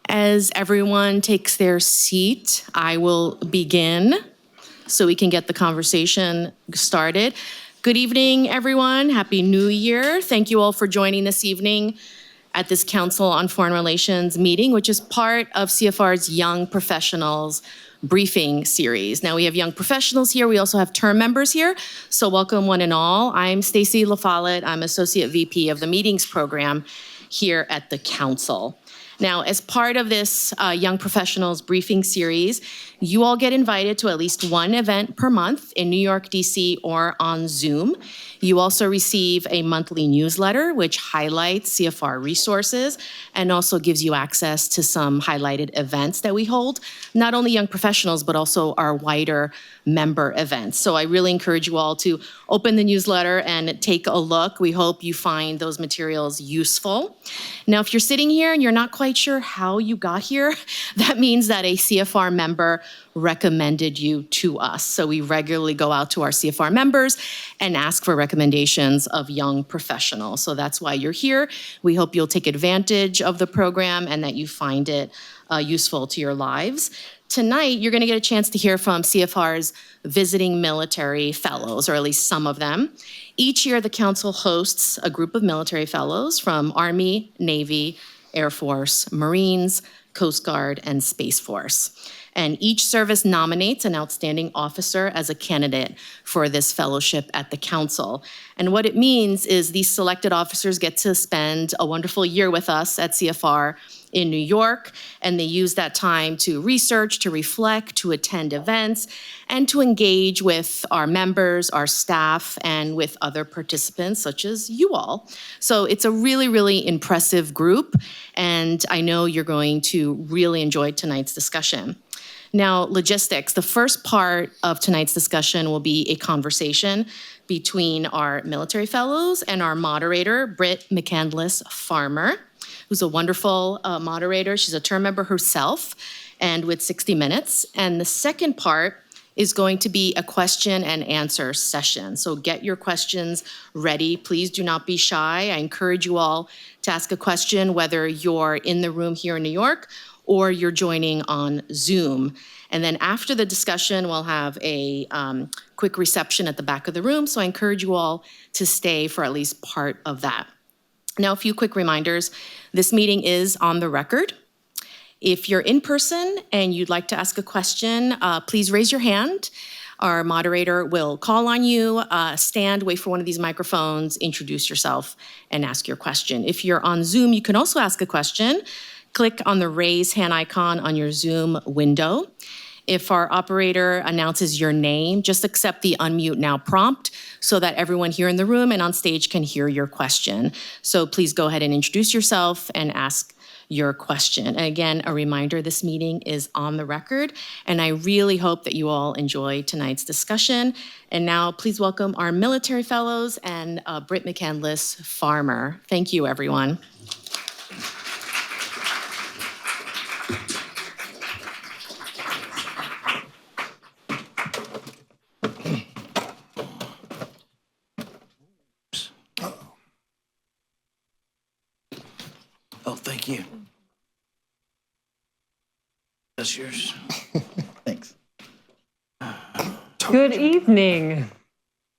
As everyone takes their seat, I will begin so we can get the conversation started. Good evening, everyone. Happy New Year. Thank you all for joining this evening at this Council on Foreign Relations meeting, which is part of CFR's Young Professionals briefing series. Now we have young professionals here. We also have term members here. So welcome one and all. I'm Stacy LaFollette. I'm Associate VP of the Meetings Program here at the Council. Now, as part of this Young Professionals briefing series, you all get invited to at least one event per month in New York, DC, or on Zoom. You also receive a monthly newsletter, which highlights CFR resources and also gives you access to some highlighted events that we hold, not only young professionals, but also our wider member events. So I really encourage you all to open the newsletter and take a look. We hope you find those materials useful. Now, if you're sitting here and you're not quite sure how you got here, that means that a CFR member recommended you to us. So we regularly go out to our CFR members and ask for recommendations of young professionals. So that's why you're here. We hope you'll take advantage of the program and that you find it useful to your lives. Tonight, you're going to get a chance to hear from CFR's visiting military fellows, or at least some of them. Each year, the Council hosts a group of military fellows from Army, Navy, Air Force, Marines, Coast Guard, and Space Force. And each service nominates an outstanding officer as a candidate for this fellowship at the Council. And what it means is these selected officers get to spend a wonderful year with us at CFR in New York, and they use that time to research, to reflect, to attend events, and to engage with our members, our staff, and with other participants such as you all. So it's a really, really impressive group, and I know you're going to really enjoy tonight's discussion. Now, logistics. The first part of tonight's discussion will be a conversation between our military fellows and our moderator, Britt McCandless Farmer, who's a wonderful moderator. She's a term member herself, and with 60 Minutes. And the second part is going to be a question and answer session. So get your questions ready. Please do not be shy. I encourage you all to ask a question, whether you're in the room here in New York or you're joining on Zoom. And then after the discussion, we'll have a quick reception at the back of the room. So I encourage you all to stay for at least part of that. Now, a few quick reminders. This meeting is on the record. If you're in person and you'd like to ask a question, please raise your hand. Our moderator will call on you, stand, wait for one of these microphones, introduce yourself, and ask your question. If you're on Zoom, you can also ask a question. Click on the raise hand icon on your Zoom window. If our operator announces your name, just accept the unmute now prompt so that everyone here in the room and on stage can hear your question. So please go ahead and introduce yourself and ask your question. And again, a reminder, this meeting is on the record, and I really hope that you all enjoy tonight's discussion. And now please welcome our military fellows and Britt McCandless Farmer. Thank you, everyone. Oh, thank you. That's yours. Thanks. Good evening.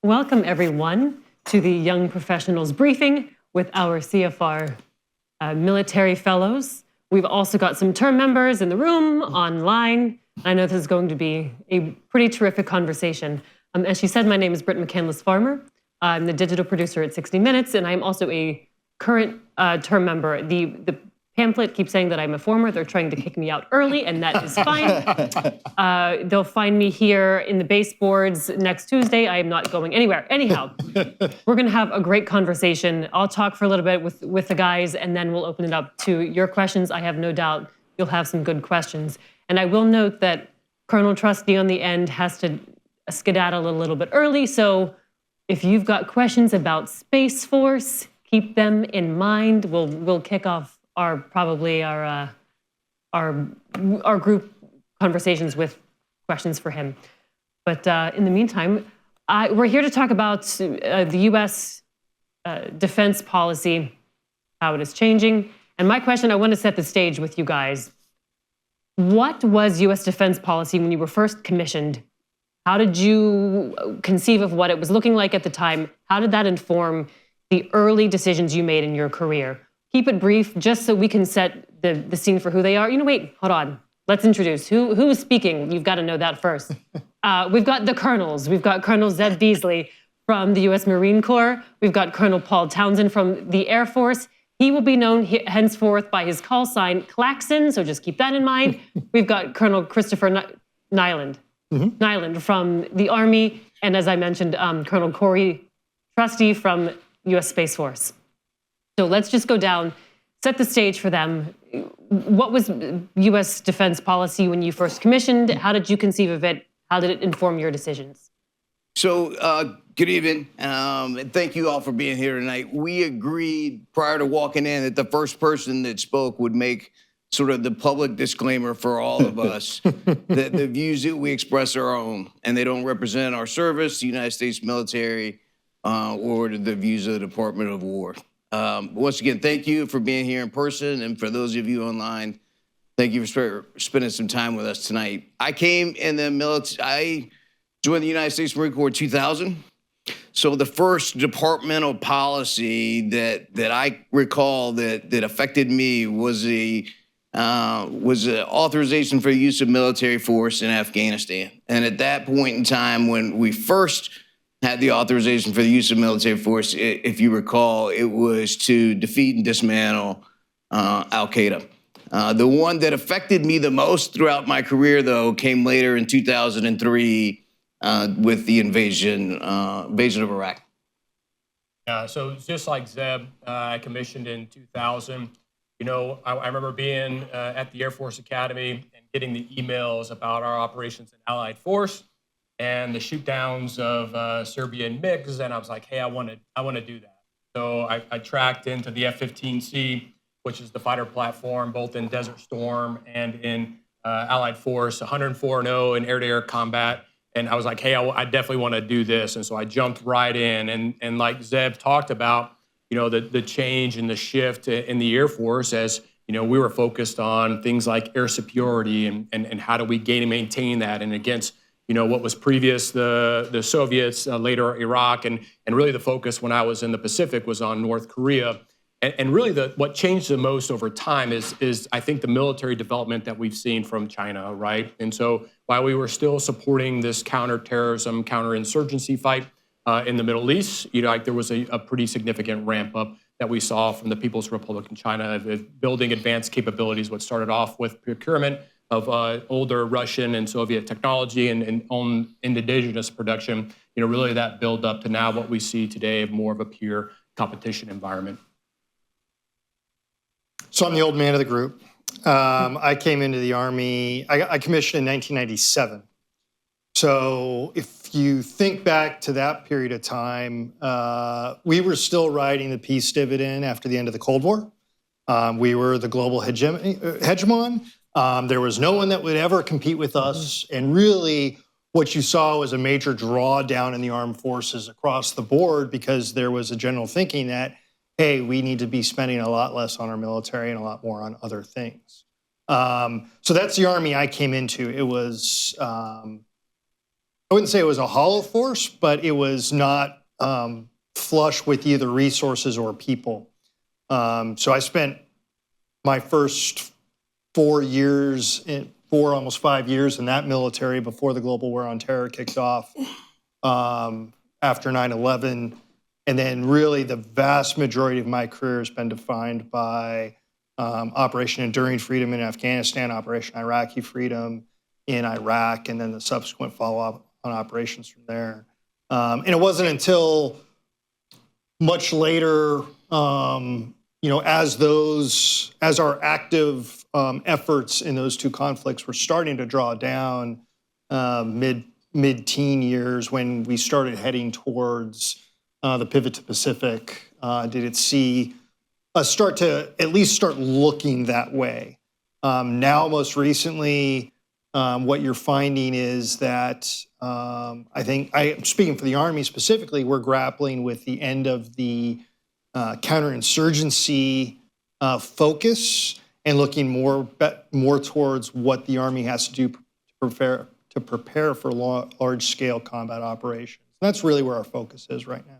Welcome, everyone, to the Young Professionals Briefing with our CFR military fellows. We've also got some term members in the room, online. I know this is going to be a pretty terrific conversation. As she said, my name is Britt McCandless Farmer. I'm the digital producer at 60 Minutes, and I'm also a current term member. The pamphlet keeps saying that I'm a former. They're trying to kick me out early, and that is fine. They'll find me here in the baseboards next Tuesday. I am not going anywhere. Anyhow, we're going to have a great conversation. I'll talk for a little bit with the guys, and then we'll open it up to your questions. I have no doubt you'll have some good questions. And I will note that Colonel Trusty on the end has to skedaddle a little bit early, so if you've got questions about Space Force, keep them in mind. We'll kick off our group conversations with questions for him. But in the meantime, we're here to talk about the U.S. Defense policy, how it is changing. And my question, I want to set the stage with you guys. What was U.S. defense policy when you were first commissioned? How did you conceive of what it was looking like at the time? How did that inform the early decisions you made in your career? Keep it brief, just so we can set the scene for who they are. Wait, hold on. Let's introduce. Who is speaking? You've got to know that first. We've got the colonels. We've got Colonel Zeb Beasley from the U.S. Marine Corps. We've got Colonel Paul Townsend from the Air Force. He will be known henceforth by his call sign, Klaxon, so just keep that in mind. We've got Colonel Christopher Nyland. Nyland from the Army, and as I mentioned, Colonel Corey Trusty from U.S. Space Force. So let's just go down, set the stage for them. What was U.S. defense policy when you first commissioned? How did you conceive of it? How did it inform your decisions? So, good evening, and thank you all for being here tonight. We agreed prior to walking in that the first person that spoke would make sort of the public disclaimer for all of us that the views that we express are our own, and they don't represent our service, the United States military, or the views of the Department of War. Once again, thank you for being here in person, and for those of you online, thank you for spending some time with us tonight. I came in the military, I joined the United States Marine Corps in 2000. So the first departmental policy that I recall that affected me was a authorization for the use of military force in Afghanistan. And at that point in time, when we first had the authorization for the use of military force, if you recall, it was to defeat and dismantle Al-Qaeda. The one that affected me the most throughout my career, though, came later in 2003 with the invasion of Iraq. Yeah, so just like Zeb, I commissioned in 2000. I remember being at the Air Force Academy and getting the emails about our operations in Allied Force and the shoot downs of Serbian MiGs, and I was like, hey, I want to do that. So I tracked into the F-15C, which is the fighter platform, both in Desert Storm and in Allied Force, 104-0 in air-to-air combat. And I was like, hey, I definitely want to do this. And so I jumped right in. And like Zeb talked about, the change and the shift in the Air Force as, we were focused on things like air superiority and how do we gain and maintain that. And against, what was previous, the Soviets, later Iraq, and really the focus when I was in the Pacific was on North Korea. And really what changed the most over time is I think the military development that we've seen from China, right? And so while we were still supporting this counterterrorism, counterinsurgency fight in the Middle East, there was a pretty significant ramp up that we saw from the People's Republic of China of building advanced capabilities. What started off with procurement of older Russian and Soviet technology and own indigenous production, really that build up to now what we see today of more of a pure competition environment. So I'm the old man of the group. I came into the Army, I commissioned in 1997. So if you think back to that period of time, we were still riding the peace dividend after the end of the Cold War. We were the global hegemon. There was no one that would ever compete with us. And really what you saw was a major drawdown in the armed forces across the board because there was a general thinking that, hey, we need to be spending a lot less on our military and a lot more on other things. So that's the Army I came into. It was, I wouldn't say it was a hollow force, but it was not flush with either resources or people. So I spent my first 4 years, almost 5 years in that military before the global war on terror kicked off after 9/11. And then really the vast majority of my career has been defined by Operation Enduring Freedom in Afghanistan, Operation Iraqi Freedom in Iraq, and then the subsequent follow-up on operations from there. And it wasn't until much later, as our active efforts in those two conflicts were starting to draw down mid-teen years when we started heading towards the pivot to Pacific, did it see us start looking that way. Now, most recently, what you're finding is that speaking for the Army specifically, we're grappling with the end of the counterinsurgency focus and looking more towards what the Army has to do to prepare for large-scale combat operations. That's really where our focus is right now.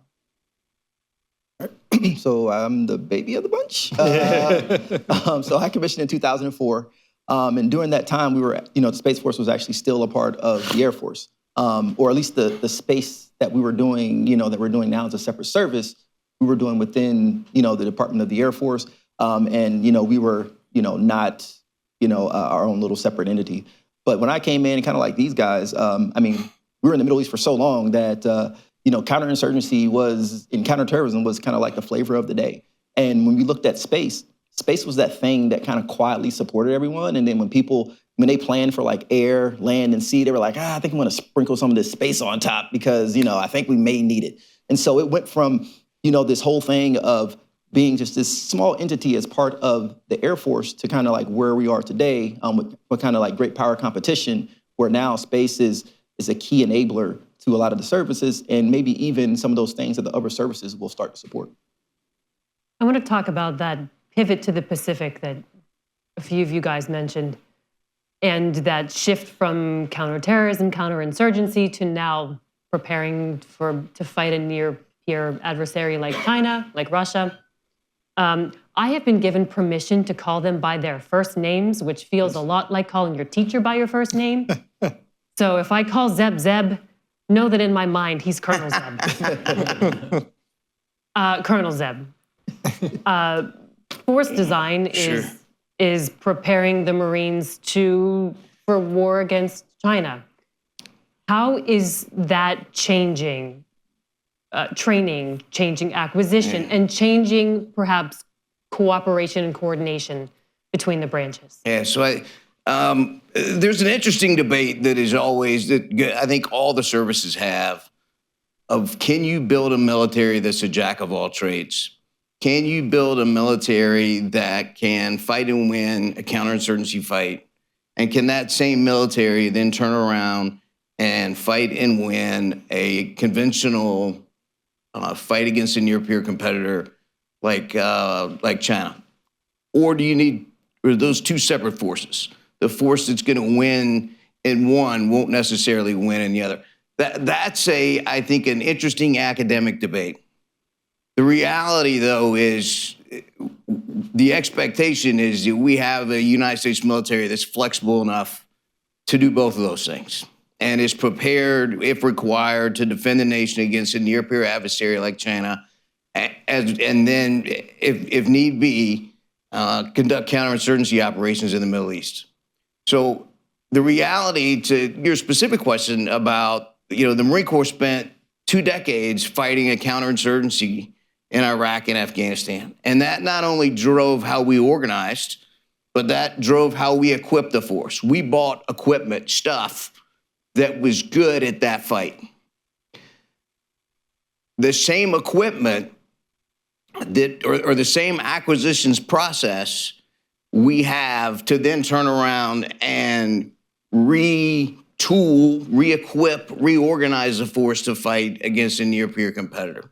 So I'm the baby of the bunch. So I commissioned in 2004. And during that time, we were, the Space Force was actually still a part of the Air Force, or at least the space that we were doing, that we're doing now as a separate service, we were doing within, the Department of the Air Force. And, we were, not, our own little separate entity. But when I came in, kind of like these guys, we were in the Middle East for so long that, counterinsurgency and counterterrorism was kind of like the flavor of the day. And when we looked at space was that thing that kind of quietly supported everyone. And then when they planned for like air, land, and sea, they were like, I think I'm gonna sprinkle some of this space on top because, I think we may need it. And so it went from, this whole thing of being just this small entity as part of the Air Force to kind of like where we are today with kind of like great power competition, where now space is a key enabler to a lot of the services and maybe even some of those things that the other services will start to support. I want to talk about that pivot to the Pacific that a few of you guys mentioned, and that shift from counterterrorism, counterinsurgency to now preparing to fight a near-peer adversary like China, like Russia. I have been given permission to call them by their first names, which feels a lot like calling your teacher by your first name. So if I call Zeb Zeb, know that in my mind, he's Colonel Zeb. Colonel Zeb. Force design is preparing the Marines for war against China. How is that changing training, changing acquisition, and changing perhaps cooperation and coordination between the branches? Yeah, so there's an interesting debate that is always, that I think all the services have, of can you build a military that's a jack of all trades? Can you build a military that can fight and win a counterinsurgency fight? And can that same military then turn around and fight and win a conventional fight against a near-peer competitor like China? Or do you need those two separate forces? The force that's going to win in one won't necessarily win in the other. That's I think, an interesting academic debate. The reality, though, is the expectation is that we have a United States military that's flexible enough to do both of those things and is prepared, if required, to defend the nation against a near-peer adversary like China, and then, if need be, conduct counterinsurgency operations in the Middle East. So the reality, to your specific question about, the Marine Corps spent 2 decades fighting a counterinsurgency in Iraq and Afghanistan. And that not only drove how we organized, but that drove how we equipped the force. We bought equipment, stuff that was good at that fight. The same equipment or the same acquisitions process we have to then turn around and retool, re-equip, reorganize the force to fight against a near-peer competitor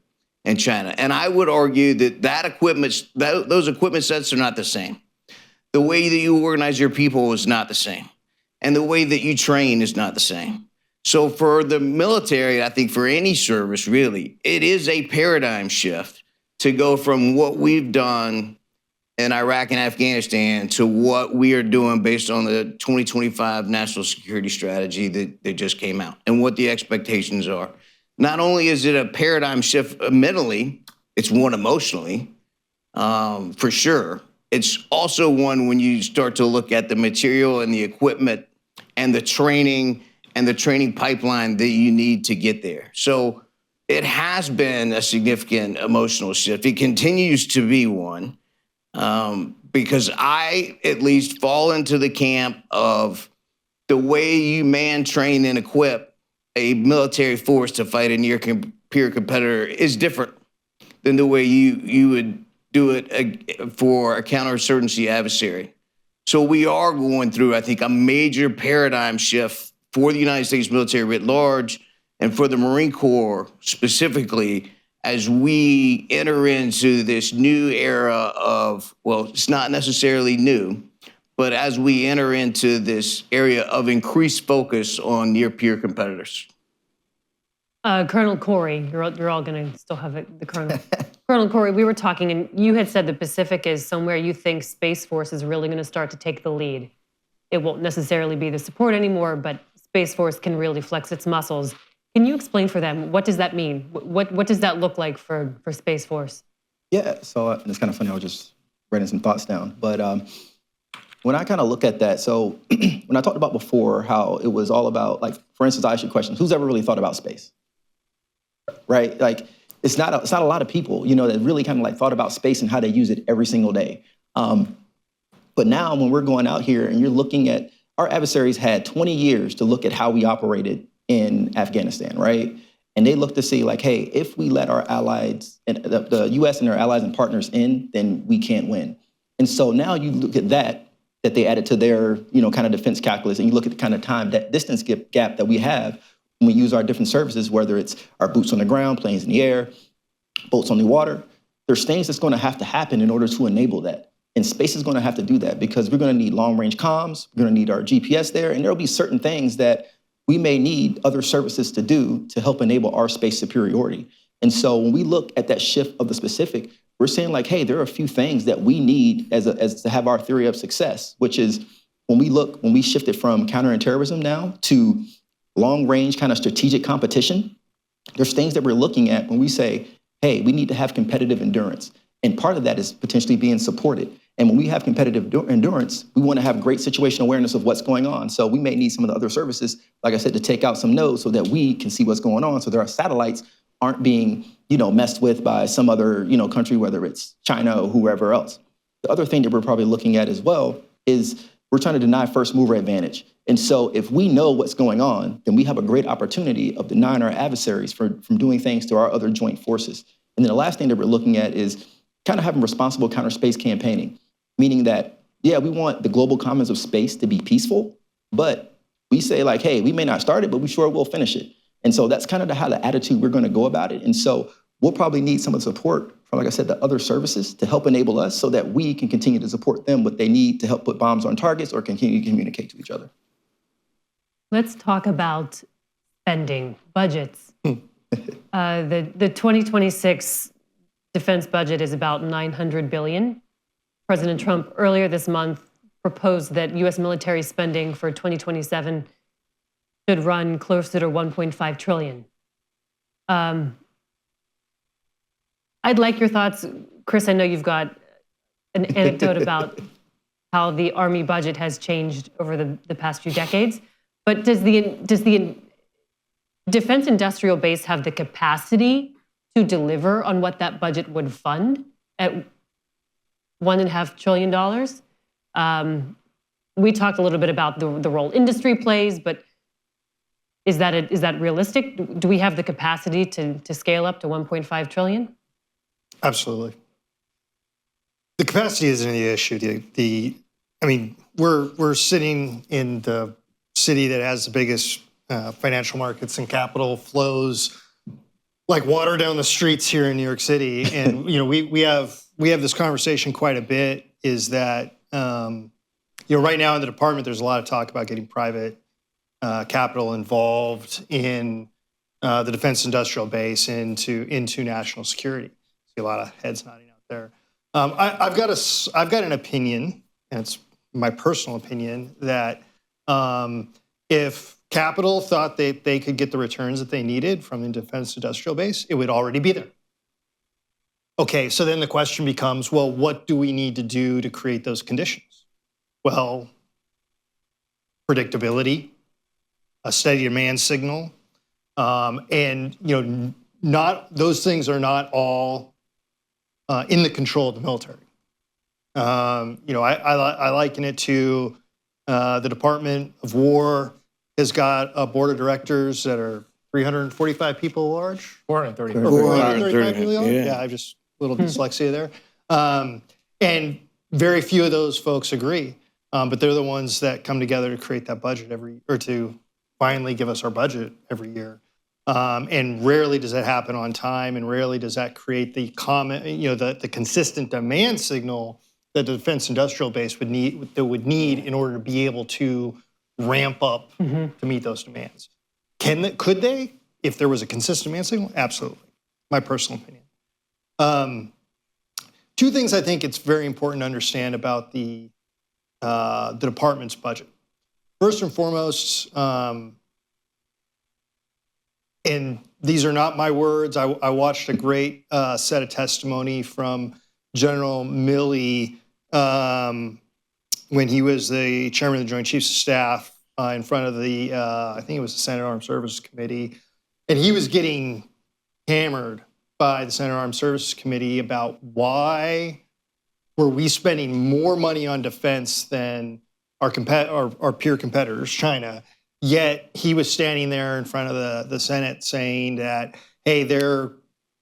in China. And I would argue that those equipment sets are not the same. The way that you organize your people is not the same. And the way that you train is not the same. So for the military, I think for any service really, it is a paradigm shift to go from what we've done in Iraq and Afghanistan to what we are doing based on the 2025 National Security Strategy that just came out and what the expectations are. Not only is it a paradigm shift mentally, it's one emotionally, for sure. It's also one when you start to look at the material and the equipment and the training pipeline that you need to get there. So it has been a significant emotional shift. It continues to be one. Because I, at least, fall into the camp of the way you man, train, and equip a military force to fight a near-peer competitor is different than the way you would do it for a counterinsurgency adversary. So we are going through, I think, a major paradigm shift for the United States military writ large and for the Marine Corps specifically as we enter into this new era of, well, it's not necessarily new, but as we enter into this area of increased focus on near-peer competitors? Colonel Corey, you're all going to still have the Colonel. Colonel Corey, we were talking, and you had said the Pacific is somewhere you think Space Force is really going to start to take the lead. It won't necessarily be the support anymore, but Space Force can really flex its muscles. Can you explain for them, what does that mean? What does that look like for Space Force? Yeah, so and it's kind of funny, I was just writing some thoughts down. But when I kind of look at that, so when I talked about before how it was all about, like, for instance, I asked you questions, who's ever really thought about space? Right? Like, it's not a lot of people, you know, that really kind of like thought about space and how they use it every single day. But now when we're going out here and you're looking at, our adversaries had 20 years to look at how we operated in Afghanistan, right? And they look to see like, hey, if we let our allies, and the US and their allies and partners in, then we can't win. And so now you look at that they added to their, you know, kind of defense calculus, and you look at the kind of time, that distance gap that we have when we use our different services, whether it's our boots on the ground, planes in the air, boats on the water. There's things that's going to have to happen in order to enable that. And space is going to have to do that because we're going to need long-range comms, we're going to need our GPS there, and there'll be certain things that we may need other services to do to help enable our space superiority. And so when we look at that shift of the specific, we're saying like, hey, there are a few things that we need as to have our theory of success, which is when we shifted from countering terrorism now to long-range kind of strategic competition, there's things that we're looking at when we say, hey, we need to have competitive endurance. And part of that is potentially being supported. And when we have competitive endurance, we want to have great situational awareness of what's going on. So we may need some of the other services, like I said, to take out some nodes so that we can see what's going on. So that our satellites aren't being, you know, messed with by some other, you know, country, whether it's China or whoever else. The other thing that we're probably looking at as well is we're trying to deny first mover advantage. And so if we know what's going on, then we have a great opportunity of denying our adversaries from doing things to our other joint forces. And then the last thing that we're looking at is kind of having responsible counter space campaigning, meaning that, yeah, we want the global commons of space to be peaceful, but we say like, hey, we may not start it, but we sure will finish it. And so that's kind of how the attitude we're going to go about it. And so we'll probably need some of the support from, like I said, the other services to help enable us so that we can continue to support them what they need to help put bombs on targets or continue to communicate to each other. Let's talk about spending, budgets. The 2026 defense budget is about $900 billion. President Trump earlier this month proposed that U.S. military spending for 2027 should run closer to $1.5 trillion. I'd like your thoughts. Chris, I know you've got an anecdote about how the Army budget has changed over the past few decades. But does the defense industrial base have the capacity to deliver on what that budget would fund at $1.5 trillion? We talked a little bit about the role industry plays, but is that realistic? Do we have the capacity to scale up to 1.5 trillion? Absolutely. The capacity isn't the issue. I mean, we're sitting in the city that has the biggest financial markets and capital flows like water down the streets here in New York City. And you know, we have this conversation quite a bit. Is that you know, right now in the department, there's a lot of talk about getting private capital involved in the defense industrial base into national security. See a lot of heads nodding out there. I've got an opinion, and it's my personal opinion, that if capital thought they could get the returns that they needed from the defense industrial base, it would already be there. Okay, so then the question becomes, well, what do we need to do to create those conditions? Well, predictability, a steady demand signal, and you know, not those things are not all in the control of the military. You know, I liken it to the Department of War has got a board of directors that are 345 people large. 435. 435 people large? Yeah. Yeah, I just a little dyslexia there. And very few of those folks agree, but they're the ones that come together to create that budget to finally give us our budget every year. And rarely does that happen on time, and rarely does that create the the consistent demand signal that the defense industrial base would need in order to be able to ramp up to meet those demands. Could they, if there was a consistent demand signal? Absolutely. My personal opinion. Two things I think it's very important to understand about the department's budget. First and foremost, and these are not my words, I watched a great set of testimony from General Milley when he was the chairman of the Joint Chiefs of Staff in front of the, I think it was the Senate Armed Services Committee, and he was getting hammered by the Senate Armed Services Committee about why were we spending more money on defense than our peer competitors, China, yet he was standing there in front of the Senate saying that, hey, they're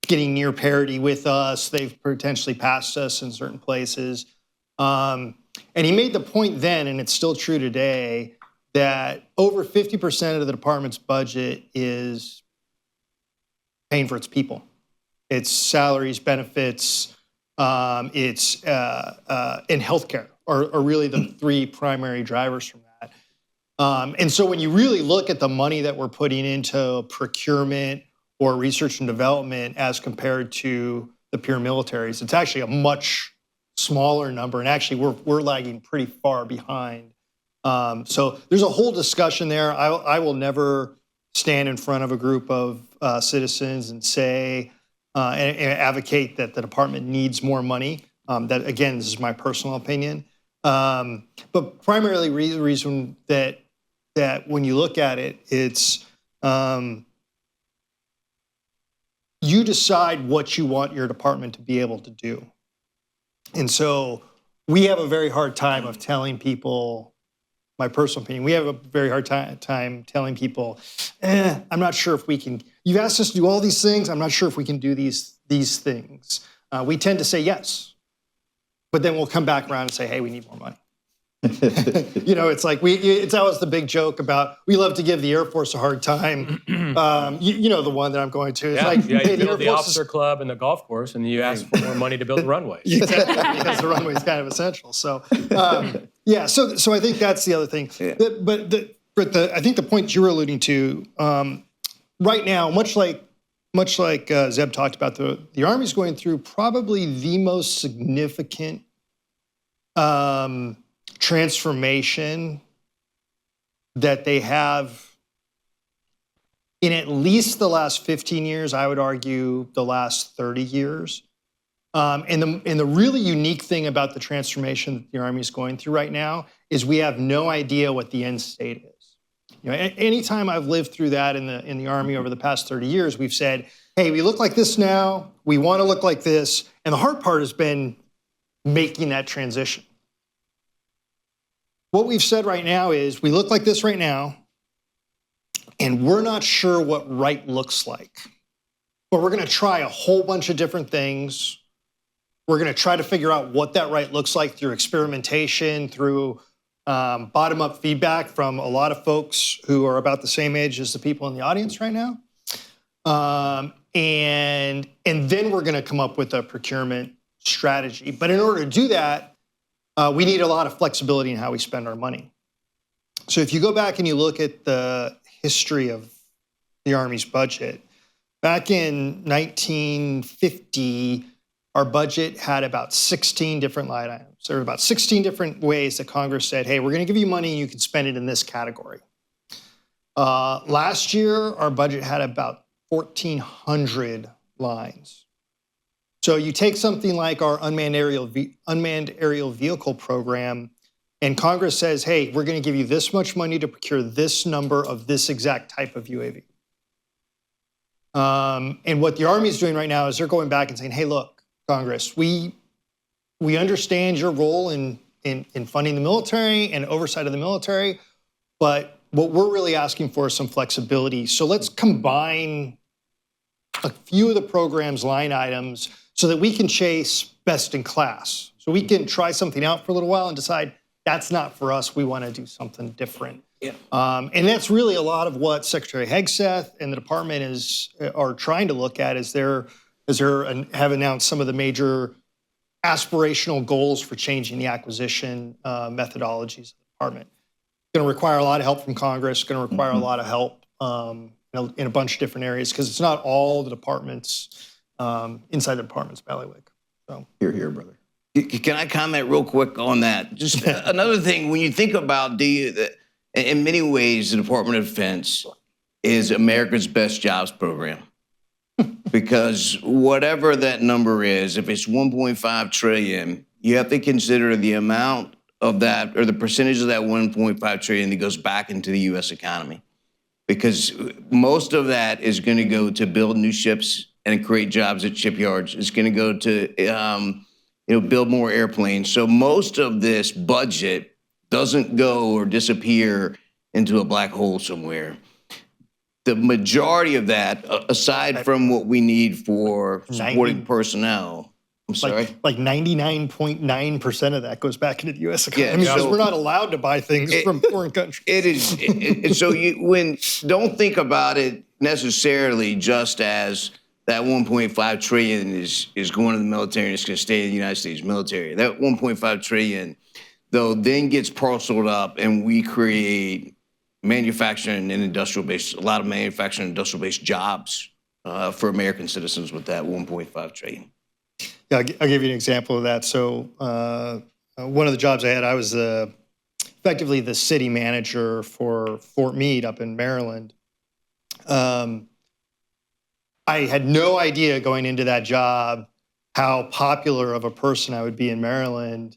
getting near parity with us, they've potentially passed us in certain places. And he made the point then, and it's still true today, that over 50% of the department's budget is paying for its people. It's salaries, benefits, it's in healthcare are really the three primary drivers from that. And so when you really look at the money that we're putting into procurement or research and development as compared to the peer militaries, it's actually a much smaller number, and actually we're lagging pretty far behind. So there's a whole discussion there. I will never stand in front of a group of citizens and say and advocate that the department needs more money. That again, this is my personal opinion. But primarily the reason that when you look at it, it's you decide what you want your department to be able to do. And so we have a very hard time of telling people, my personal opinion, we have a very hard time telling people, I'm not sure if we can, you've asked us to do all these things, I'm not sure if we can do these things. We tend to say yes, but then we'll come back around and say, hey, we need more money. It's like it's always the big joke about we love to give the Air Force a hard time. The one that I'm going to. It's You hey, build the officer club and the golf course, and you ask for more money to build the runways. Exactly, because the runway is kind of essential. So, so I think that's the other thing. Yeah. I think the point you were alluding to right now, much like Zeb talked about, the Army's going through probably the most significant transformation that they have in at least the last 15 years, I would argue the last 30 years. And the really unique thing about the transformation that the Army is going through right now is we have no idea what the end state is. Anytime I've lived through that in the Army over the past 30 years, we've said, hey, we look like this now, we want to look like this, and the hard part has been making that transition. What we've said right now is we look like this right now, and we're not sure what right looks like. But we're going to try a whole bunch of different things. We're going to try to figure out what that right looks like through experimentation, through bottom-up feedback from a lot of folks who are about the same age as the people in the audience right now. And then we're going to come up with a procurement strategy. But in order to do that, we need a lot of flexibility in how we spend our money. So if you go back and you look at the history of the Army's budget, back in 1950, our budget had about 16 different line items. There were about 16 different ways that Congress said, hey, we're going to give you money and you can spend it in this category. Last year, our budget had about 1,400 lines. So you take something like our unmanned aerial vehicle program, and Congress says, hey, we're going to give you this much money to procure this number of this exact type of UAV. And what the Army is doing right now is they're going back and saying, hey, look, Congress, we understand your role in funding the military and oversight of the military, but what we're really asking for is some flexibility. So let's combine a few of the program's line items so that we can chase best in class. So we can try something out for a little while and decide that's not for us, we want to do something different. And that's really a lot of what Secretary Hegseth and the department are trying to look at have announced some of the major aspirational goals for changing the acquisition methodologies of the department. It's going to require a lot of help from Congress, going to require a lot of help in a bunch of different areas because it's not all the departments inside the department's bailiwick. So. Here, brother. Can I comment real quick on that? Just another thing, when you think about in many ways, the Department of Defense is America's best jobs program. Because whatever that number is, if it's 1.5 trillion, you have to consider the amount of that or the percentage of that 1.5 trillion that goes back into the U.S. economy. Because most of that is going to go to build new ships and create jobs at shipyards. It's going to go to build more airplanes. So most of this budget doesn't go or disappear into a black hole somewhere. The majority of that, aside from what we need for supporting personnel, I'm sorry? Like 99.9% of that goes back into the U.S. economy because we're not allowed to buy things from foreign countries. It is. So don't think about it necessarily just as that 1.5 trillion is going to the military and it's going to stay in the United States military. That 1.5 trillion, though, then gets parceled up and we create manufacturing and a lot of manufacturing and industrial-based jobs for American citizens with that 1.5 trillion. Yeah, I'll give you an example of that. So one of the jobs I had, I was effectively the city manager for Fort Meade up in Maryland. I had no idea going into that job how popular of a person I would be in Maryland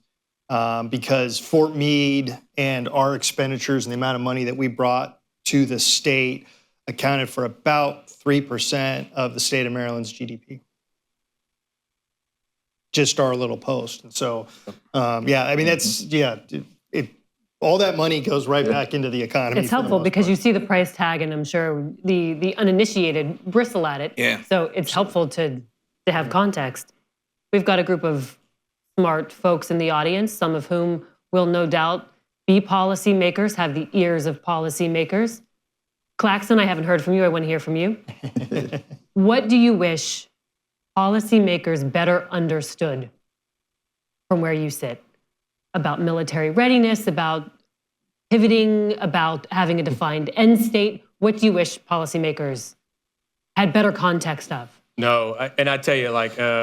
because Fort Meade and our expenditures and the amount of money that we brought to the state accounted for about 3% of the state of Maryland's GDP. Just our little post. And so, all that money goes right back into the economy. It's helpful because you see the price tag, and I'm sure the uninitiated bristle at it. Yeah. So it's helpful to have context. We've got a group of smart folks in the audience, some of whom will no doubt be policymakers, have the ears of policymakers. Claxton, I haven't heard from you. I want to hear from you. What do you wish policymakers better understood from where you sit about military readiness, about pivoting, about having a defined end state? What do you wish policymakers had better context of? No, and I tell you,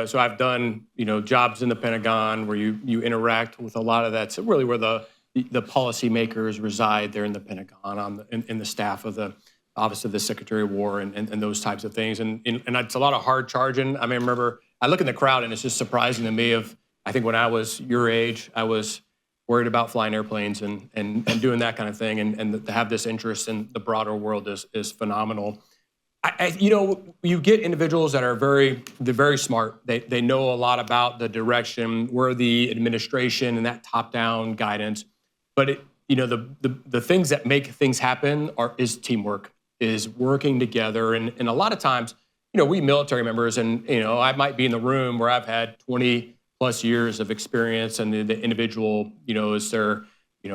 so I've done, jobs in the Pentagon where you interact with a lot of that's really where the policymakers reside there in the Pentagon, in the staff of the Office of the Secretary of War and those types of things. And it's a lot of hard charging. I mean, I remember I look in the crowd and it's just surprising to me I think when I was your age, I was worried about flying airplanes and doing that kind of thing. And to have this interest in the broader world is phenomenal. You get individuals that are they're very smart. They know a lot about the direction, where the administration and that top-down guidance. But the things that make things happen is teamwork, is working together. And a lot of times, we military members, and I might be in the room where I've had 20 plus years of experience, and the individual, is their,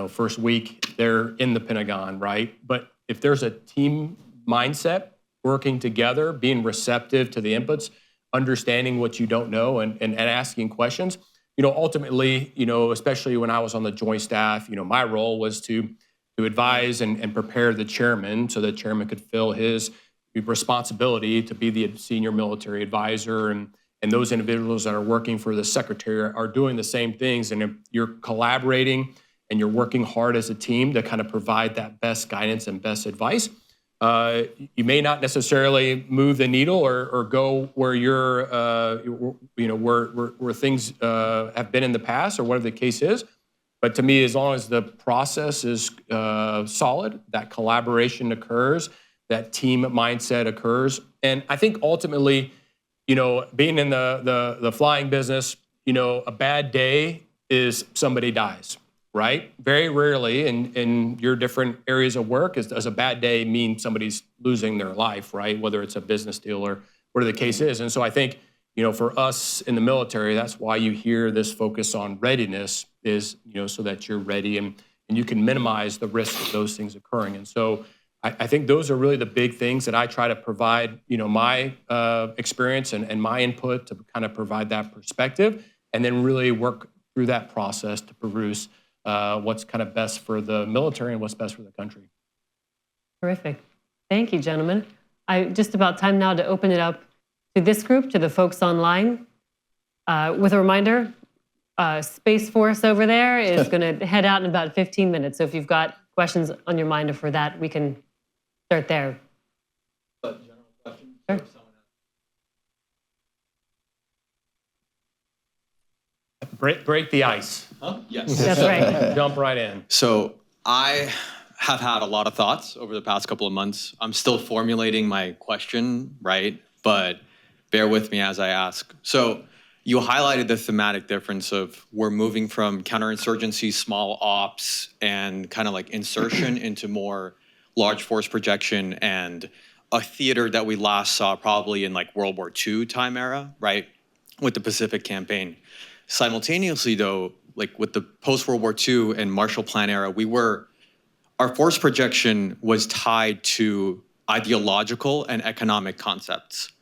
first week they're in the Pentagon, right? But if there's a team mindset, working together, being receptive to the inputs, understanding what you don't know, and asking questions, ultimately, especially when I was on the Joint Staff, my role was to advise and prepare the chairman so the chairman could fill his responsibility to be the senior military advisor, and those individuals that are working for the secretary are doing the same things. And if you're collaborating and you're working hard as a team to kind of provide that best guidance and best advice, you may not necessarily move the needle or go where where things have been in the past or whatever the case is. But to me, as long as the process is solid, that collaboration occurs, that team mindset occurs. And I think ultimately, being in the flying business, a bad day is somebody dies, right? Very rarely in your different areas of work does a bad day mean somebody's losing their life, right? Whether it's a business deal or whatever the case is. And so I think, for us in the military, that's why you hear this focus on readiness is, so that you're ready and and you can minimize the risk of those things occurring. And so I think those are really the big things that I try to provide, my experience and my input to kind of provide that perspective, and then really work through that process to produce what's kind of best for the military and what's best for the country. Terrific. Thank you, gentlemen. Just about time now to open it up to this group, to the folks online. With a reminder, Space Force over there is going to head out in about 15 minutes. So if you've got questions on your mind for that, we can start there. Sure. Break the ice. Yes. That's right. Jump right in. So I have had a lot of thoughts over the past couple of months. I'm still formulating my question, right? But bear with me as I ask. So you highlighted the thematic difference of we're moving from counterinsurgency, small ops, and kind of like insertion into more large force projection and a theater that we last saw probably in like World War II time era, right? With the Pacific Campaign. Simultaneously though, like with the post-World War II and Marshall Plan era, our force projection was tied to ideological and economic concepts.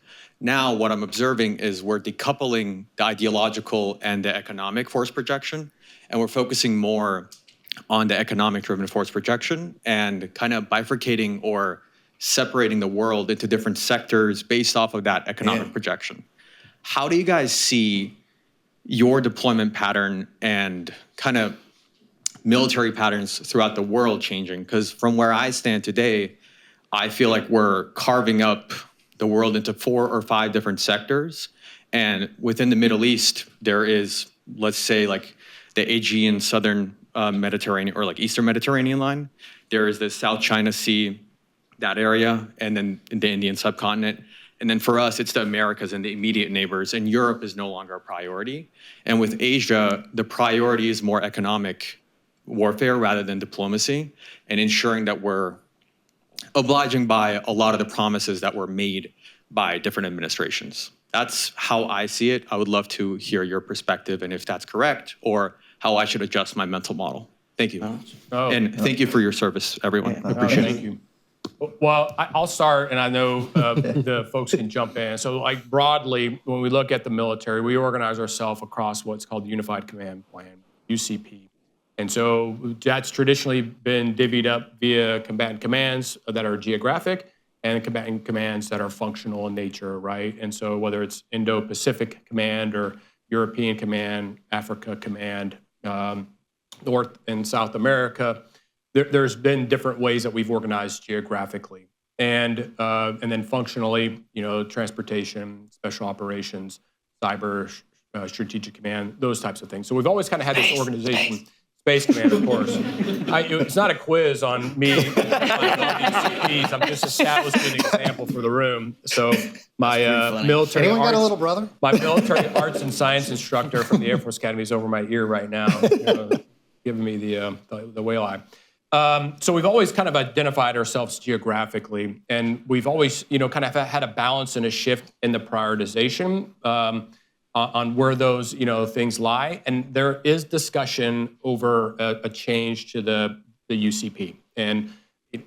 Now what I'm observing is we're decoupling the ideological and the economic force projection, and we're focusing more on the economic-driven force projection and kind of bifurcating or separating the world into different sectors based off of that economic projection. How do you guys see your deployment pattern and kind of military patterns throughout the world changing? Because from where I stand today, I feel like we're carving up the world into 4 or 5 different sectors. And within the Middle East, there is, let's say, like the Aegean Southern Mediterranean or like Eastern Mediterranean line. There is the South China Sea, that area, and then the Indian subcontinent. And then for us, it's the Americas and the immediate neighbors, and Europe is no longer a priority. And with Asia, the priority is more economic warfare rather than diplomacy, and ensuring that we're obliging by a lot of the promises that were made by different administrations. That's how I see it. I would love to hear your perspective and if that's correct, or how I should adjust my mental model. Thank you. And thank you for your service, everyone. I appreciate it. Thank you. Well, I'll start, and I know the folks can jump in. So, like broadly, when we look at the military, we organize ourselves across what's called the Unified Command Plan, UCP. And so that's traditionally been divvied up via combatant commands that are geographic and combatant commands that are functional in nature, right? And so whether it's Indo-Pacific Command or European Command, Africa Command, North and South America, there's been different ways that we've organized geographically. And then functionally, transportation, special operations, cyber, strategic command, those types of things. So we've always kind of had this organization. Space Command, of course. It's not a quiz on me. UCPs. I'm just establishing an example for the room. So my military Anyone got a arts, little brother? my military arts and science instructor from the Air Force Academy is over my ear right now, giving me the whale eye. So we've always kind of identified ourselves geographically, and we've always, kind of had a balance and a shift in the prioritization on where those, things lie. And there is discussion over a change to the UCP. And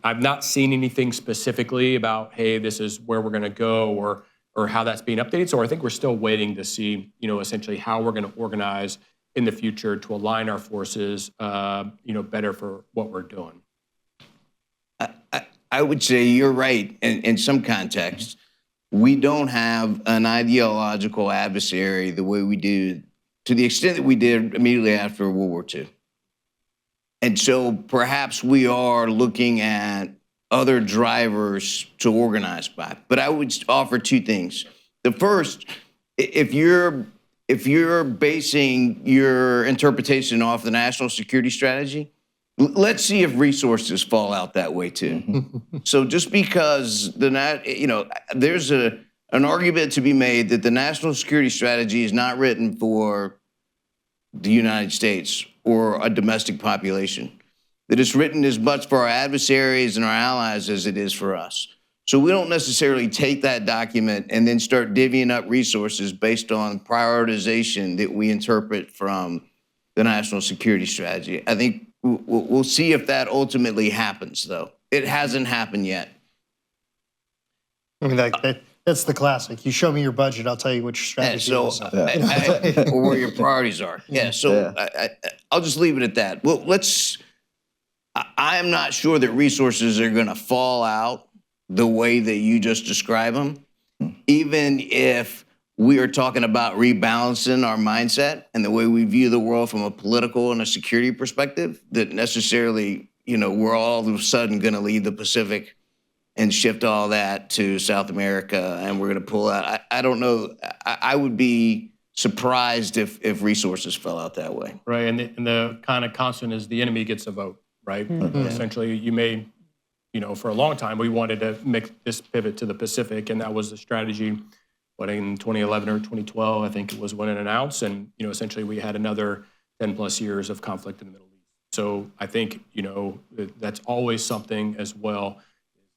I've not seen anything specifically about, hey, this is where we're going to go or how that's being updated. So I think we're still waiting to see, essentially how we're going to organize in the future to align our forces, better for what we're doing. I would say you're right in some contexts. We don't have an ideological adversary the way we do, to the extent that we did immediately after World War II. And so perhaps we are looking at other drivers to organize by. But I would offer 2 things. The first, if you're basing your interpretation off the national security strategy, let's see if resources fall out that way too. So just because there's an argument to be made that the national security strategy is not written for the United States or a domestic population, that it's written as much for our adversaries and our allies as it is for us. So we don't necessarily take that document and then start divvying up resources based on prioritization that we interpret from the national security strategy. I think we'll see if that ultimately happens, though. It hasn't happened yet. I mean, that's the classic. You show me your budget, I'll tell you which And strategy. so, it is. or where your priorities are. Yeah. So I'll just leave it at that. Well, I'm not sure that resources are going to fall out the way that you just describe them, even if we are talking about rebalancing our mindset and the way we view the world from a political and a security perspective, that necessarily, we're all of a sudden going to leave the Pacific and shift all that to South America, and we're going to pull out. I don't know. I would be surprised if resources fell out that way. Right, and the kind of constant is the enemy gets a vote, right? Essentially, you may, for a long time, we wanted to make this pivot to the Pacific, and that was the strategy. But in 2011 or 2012, I think it was when it announced, and essentially we had another 10 plus years of conflict in the Middle East. So I think that's always something as well.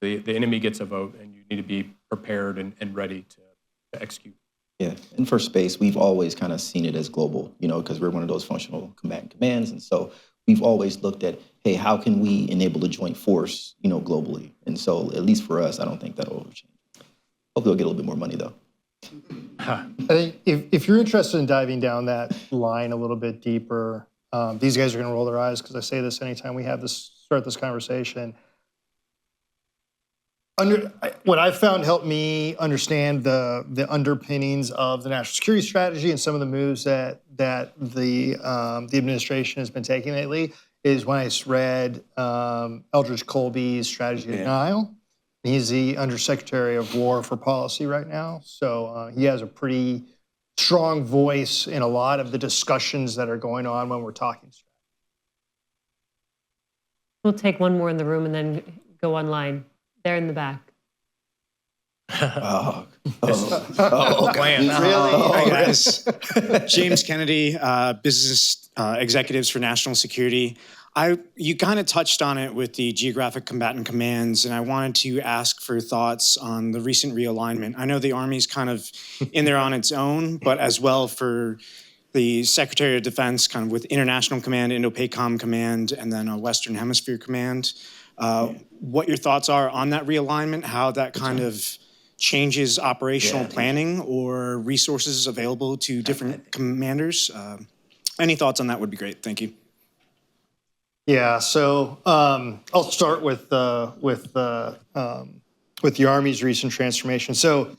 The enemy gets a vote, and you need to be prepared and ready to execute. Yeah, and for space, we've always kind of seen it as global, because we're one of those functional combatant commands. And so we've always looked at, hey, how can we enable a joint force, globally? And so at least for us, I don't think that'll change. Hopefully we'll get a little bit more money, though. I think if you're interested in diving down that line a little bit deeper, these guys are going to roll their eyes because I say this anytime we have start this conversation. What I've found helped me understand the underpinnings of the national security strategy and some of the moves that the administration has been taking lately is when I read Eldridge Colby's Strategy of Denial. He's the Undersecretary of War for Policy right now, so he has a pretty strong voice in a lot of the discussions that are going on when we're talking strategy. We'll take one more in the room and then go online. There in the back. Oh, Plan. Hi, guys. James Kennedy, business executives for national security. You kind of touched on it with the geographic combatant commands, and I wanted to ask for thoughts on the recent realignment. I know the Army's kind of in there on its own, but as well for the Secretary of Defense, kind of with International Command, Indo-PACOM Command, and then a Western Hemisphere Command. What your thoughts are on that realignment, how that kind of changes operational planning or resources available to different commanders. Any thoughts on that would be great. Thank you. Yeah, so I'll start with the Army's recent transformation. So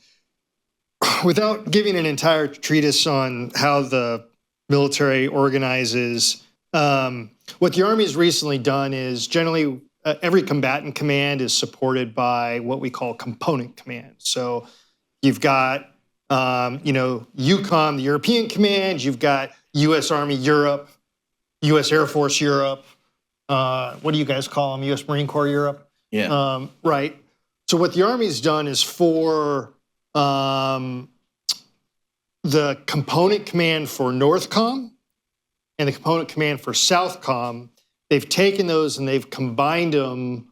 without giving an entire treatise on how the military organizes, what the Army's recently done is generally every combatant command is supported by what we call component commands. So you've got, EUCOM, the European Command, you've got U.S. Army Europe, U.S. Air Force Europe, what do you guys call them, U.S. Marine Corps Europe? Yeah. Right. So what the Army's done is for the component command for NORTHCOM and the component command for SOUTHCOM, they've taken those and they've combined them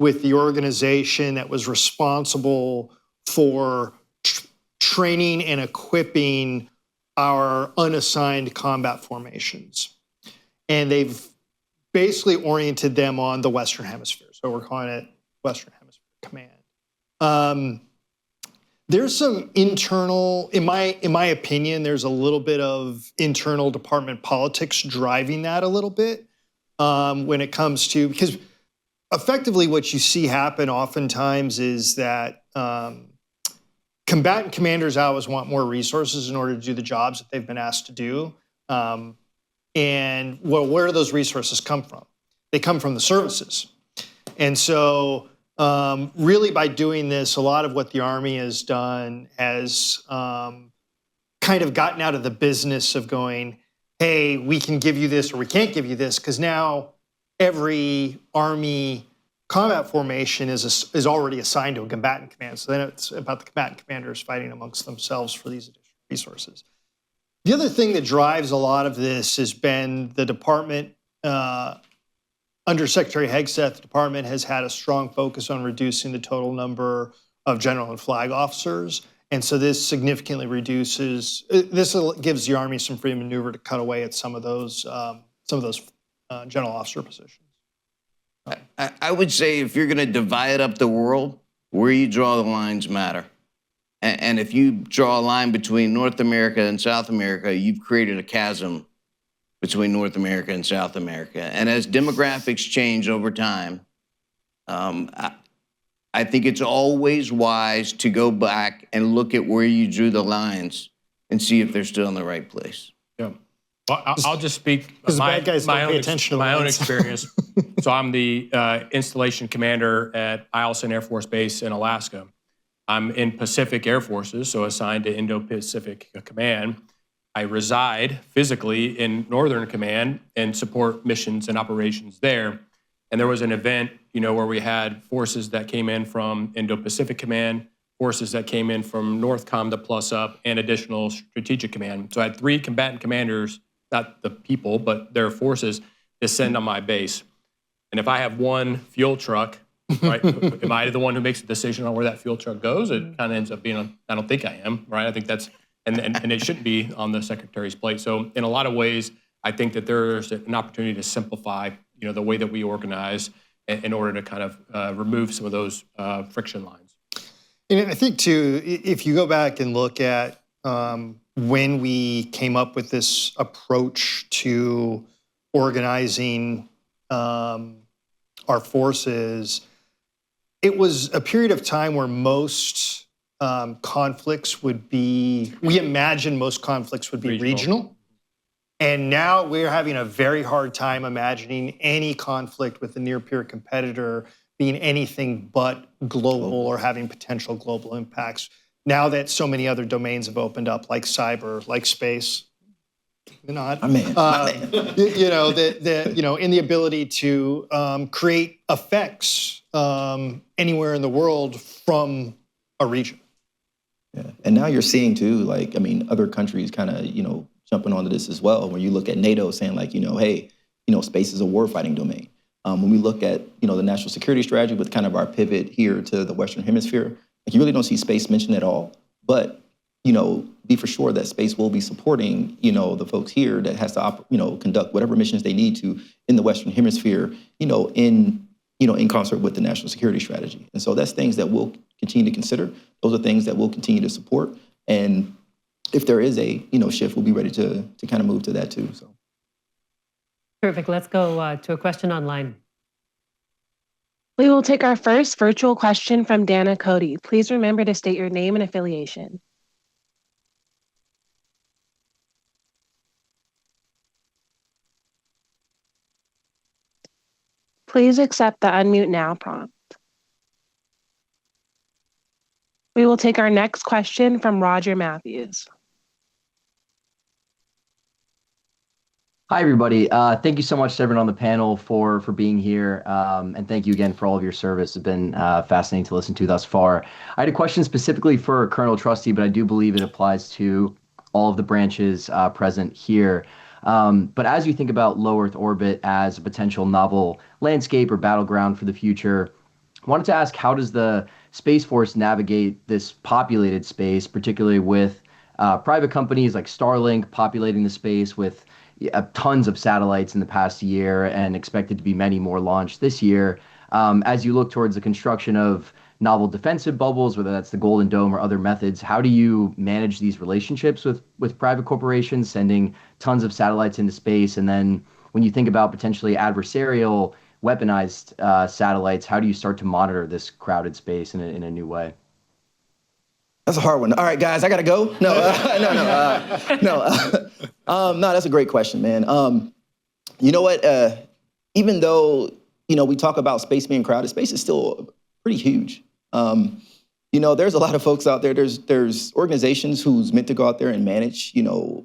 with the organization that was responsible for training and equipping our unassigned combat formations. And they've basically oriented them on the Western Hemisphere. So we're calling it Western Hemisphere Command. There's some internal, in my opinion, there's a little bit of internal department politics driving that a little bit. When it comes to, because effectively what you see happen oftentimes is that combatant commanders always want more resources in order to do the jobs that they've been asked to do. And where do those resources come from? They come from the services. And so really by doing this, a lot of what the Army has done has kind of gotten out of the business of going, hey, we can give you this or we can't give you this, because now every Army combat formation is already assigned to a combatant command. So then it's about the combatant commanders fighting amongst themselves for these additional resources. The other thing that drives a lot of this has been the department, under Secretary Hegseth, the department has had a strong focus on reducing the total number of general and flag officers. And so this significantly reduces, this gives the Army some free maneuver to cut away at some of those general officer positions. I would say if you're going to divide up the world, where you draw the lines matter. And if you draw a line between North America and South America, you've created a chasm between North America and South America. And as demographics change over time, I think it's always wise to go back and look at where you drew the lines and see if they're still in the right place. Yeah. Well, I'll just speak the bad guys don't pay attention to my own lines. experience. So I'm the installation commander at Eielson Air Force Base in Alaska. I'm in Pacific Air Forces, so assigned to Indo-Pacific Command. I reside physically in Northern Command and support missions and operations there. And there was an event, where we had forces that came in from Indo-Pacific Command, forces that came in from NORTHCOM to plus up, and additional Strategic Command. So I had 3 combatant commanders, not the people, but their forces, descend on my base. And if I have one fuel truck, right, am I the one who makes the decision on where that fuel truck goes? It kind of ends up being I don't think I am, right? I think that's, and it shouldn't be on the Secretary's plate. So in a lot of ways, I think that there's an opportunity to simplify, the way that we organize in order to kind of remove some of those friction lines. And I think too, if you go back and look at when we came up with this approach to organizing our forces, it was a period of time where most conflicts would be, we imagined most conflicts would be regional. And now we're having a very hard time imagining any conflict with a near-peer competitor being anything but global or having potential global impacts. Now that so many other domains have opened up, like cyber, like space, not, My man. in the ability to create effects anywhere in the world from a region. Yeah. And now you're seeing too, other countries kind of, jumping onto this as well. When you look at NATO saying hey, space is a warfighting domain. When we look at, the national security strategy with kind of our pivot here to the Western Hemisphere, you really don't see space mentioned at all. But, be for sure that space will be supporting, the folks here that has to, conduct whatever missions they need to in the Western Hemisphere, in concert with the national security strategy. And so that's things that we'll continue to consider. Those are things that we'll continue to support. And if there is a, shift, we'll be ready to kind of move to that too. So. Perfect. Let's go to a question online. We will take our first virtual question from Dana Cody. Please remember to state your name and affiliation. Please accept the unmute now prompt. We will take our next question from Roger Matthews. Hi, everybody. Thank you so much to everyone on the panel for being here. And thank you again for all of your service. It's been fascinating to listen to thus far. I had a question specifically for Colonel Trusty, but I do believe it applies to all of the branches present here. But as you think about low Earth orbit as a potential novel landscape or battleground for the future, I wanted to ask, how does the Space Force navigate this populated space, particularly with private companies like Starlink populating the space with tons of satellites in the past year and expected to be many more launched this year. As you look towards the construction of novel defensive bubbles, whether that's the Golden Dome or other methods, how do you manage these relationships with private corporations sending tons of satellites into space? And then when you think about potentially adversarial weaponized satellites, how do you start to monitor this crowded space in a new way? That's a hard one. All right, guys, I gotta go. No, that's a great question, man. You know what? Even though we talk about space being crowded, space is still pretty huge. There's a lot of folks out there. There's organizations who's meant to go out there and manage,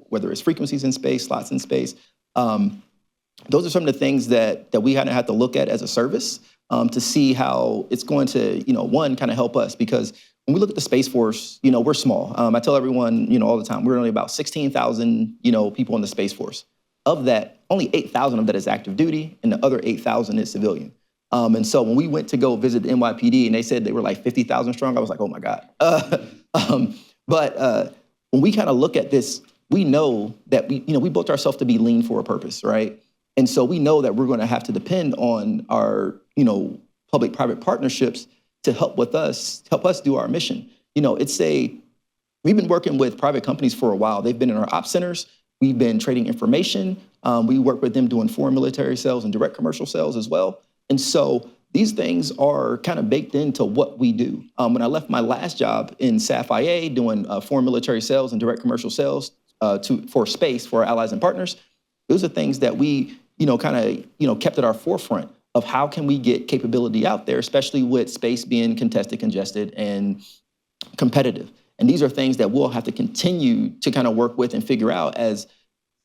whether it's frequencies in space, slots in space. Those are some of the things that we kind of have to look at as a service to see how it's going to, one, kind of help us, because when we look at the Space Force, we're small. I tell everyone, all the time, we're only about 16,000, people in the Space Force. Of that, only 8,000 of that is active duty, and the other 8,000 is civilian. And so when we went to go visit the NYPD and they said they were like 50,000 strong, I was like, oh my God. But when we kind of look at this, we know that we built ourselves to be lean for a purpose, right? And so we know that we're going to have to depend on our, public-private partnerships to help us do our mission. We've been working with private companies for a while. They've been in our ops centers. We've been trading information. We work with them doing foreign military sales and direct commercial sales as well. And so these things are kind of baked into what we do. When I left my last job in SAF-IA doing foreign military sales and direct commercial sales for space for our allies and partners, those are things that we, kept at our forefront of how can we get capability out there, especially with space being contested, congested, and competitive. And these are things that we'll have to continue to kind of work with and figure out as